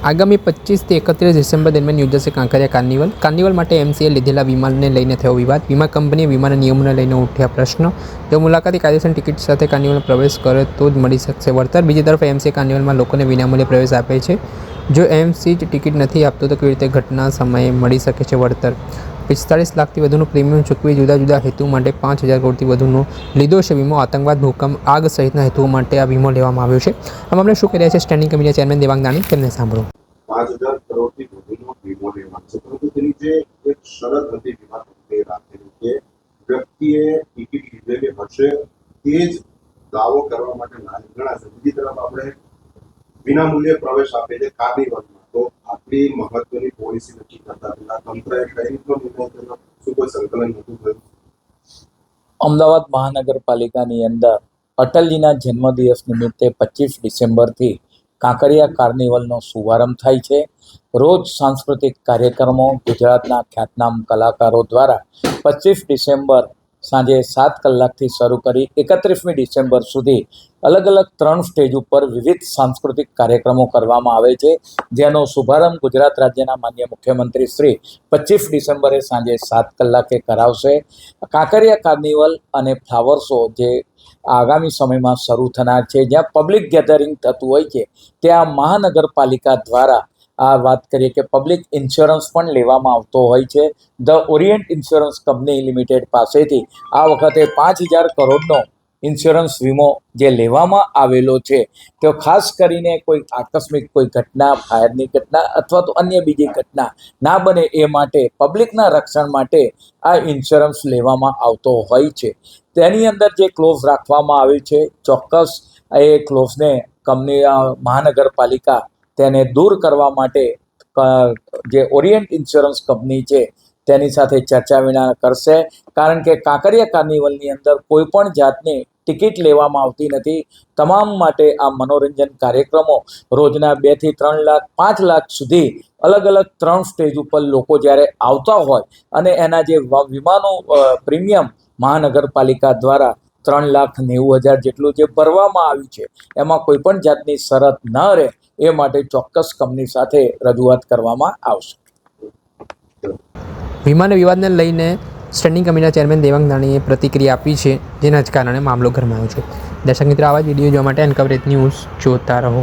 આગામી 25 થી 31 ડિસેમ્બર દરમિયાન યોજાશે કાંકરિયા કાર્નિવલ. કાર્નિવલ માટે એમસીએ લીધેલા વિમાનને લઈને થયો વિવાદ. વીમા કંપનીએ વિમાનના નિયમોને લઈને ઉઠ્યા પ્રશ્નો. જો મુલાકાતી કાયદેસર ટિકિટ સાથે કાર્નિવલમાં પ્રવેશ કરે તો જ મળી શકશે વળતર. બીજી તરફ એમસીએ કાર્નિવલમાં લોકોને વિનામૂલ્યે પ્રવેશ આપે છે. જો એમસી ટિકિટ નથી આપતો તો કેવી રીતે ઘટના સમયે મળી શકે છે વળતર. 45 લાખથી વધુનું પ્રીમિયમ ચૂકવી જુદા જુદા હેતુઓ માટે 5,000 કરોડથી વધુનો લીધો છે વીમો. આતંકવાદ, ભૂકંપ, આગ સહિતના હેતુઓ માટે આ વીમો લેવામાં આવ્યો છે. આ મામલે શું કહી રહ્યા છે સ્ટેન્ડિંગ કમિટીના ચેરમેન દેવાંગ દાણી, તેમને સાંભળો. 5,000 કરોડથી વધુનો વીમો લેવાનો છે, પરંતુ તેની જે એક શરત હતી વીમા કંપનીએ રાખેલી કે વ્યક્તિએ ટિકિટ લીધેલી હશે તે જ દાવો કરવા માટે લાયક ગણાશે. બીજી તરફ આપણે વિનામૂલ્યે પ્રવેશ આપે છે કાર્નિવલમાં, તો આટલી મહત્વની પોલિસી નક્કી કરતા પહેલા તંત્રએ કઈ રીતનો નિર્ણય કર્યો? શું કોઈ સંકલન નહોતું થયું? અમદાવાદ મહાનગરપાલિકાની અંદર અટલજીના જન્મદિવસ નિમિત્તે 25 ડિસેમ્બરથી કાંકરિયા કાર્નિવલનો શુભારંભ થાય છે. રોજ સાંસ્કૃતિક કાર્યક્રમો ગુજરાતના ખ્યાતનામ કલાકારો દ્વારા 25 ડિસેમ્બર સાંજે 7 કલાકથી શરૂ કરી 31મી ડિસેમ્બર સુધી અલગ અલગ 3 સ્ટેજ ઉપર વિવિધ સાંસ્કૃતિક કાર્યક્રમો કરવામાં આવે છે, જેનો શુભારંભ ગુજરાત રાજ્યના માનનીય મુખ્યમંત્રી શ્રી 25 ડિસેમ્બરે સાંજે 7 કલાકે કરાવશે. કાંકરિયા કાર્નિવલ અને ફ્લાવર શો જે આગામી સમયમાં શરૂ થનાર છે, જ્યાં પબ્લિક ગેધરિંગ થતું હોય છે, ત્યાં મહાનગરપાલિકા દ્વારા આ વાત કરીએ કે પબ્લિક ઇન્સ્યોરન્સ પણ લેવામાં આવતો હોય છે. The Orient insurance company limited પાસેથી આ વખતે 5,000 કરોડનો ઇન્સ્યોરન્સ વીમો જે લેવામાં આવેલો છે, તો ખાસ કરીને કોઈ આકસ્મિક કોઈ ઘટના, ફાયરની ઘટના અથવા તો અન્ય બીજી ઘટના ના બને એ માટે પબ્લિકના રક્ષણ માટે આ ઇન્સ્યોરન્સ લેવામાં આવતો હોય છે. તેની અંદર જે ક્લોઝ રાખવામાં આવી છે, ચોક્કસ એ ક્લોઝને કંપની મહાનગરપાલિકા તેને દૂર કરવા માટે જે ઓરિયન્ટ ઇન્સ્યોરન્સ કંપની છે તેની સાથે ચર્ચા વિચારણા કરશે. કારણ કે કાંકરિયા કાર્નિવલની અંદર કોઈ પણ જાતની ટિકિટ લેવામાં આવતી નથી. તમામ માટે આ મનોરંજન કાર્યક્રમો રોજના 2 થી 3 લાખ 5 લાખ સુધી અલગ અલગ 3 સ્ટેજ ઉપર લોકો જ્યારે આવતા હોય અને એના જે વીમાનું પ્રીમિયમ મહાનગરપાલિકા દ્વારા 3,90,000 જેટલું જે ભરવામાં આવ્યું છે, એમાં કોઈ પણ જાતની શરત ન રહે એ માટે ચોક્કસ કંપની સાથે રજૂઆત કરવામાં આવશે. વિમાન વિવાદને લઈને સ્ટેન્ડિંગ કમિટીના ચેરમેન દેવાંગ દાણીએ પ્રતિક્રિયા આપી છે, જેના જ કારણે મામલો ગરમાયો છે. દર્શક મિત્રો, આવા જ વિડીયો જોવા માટે અનકવરેજ ન્યૂઝ જોતા રહો.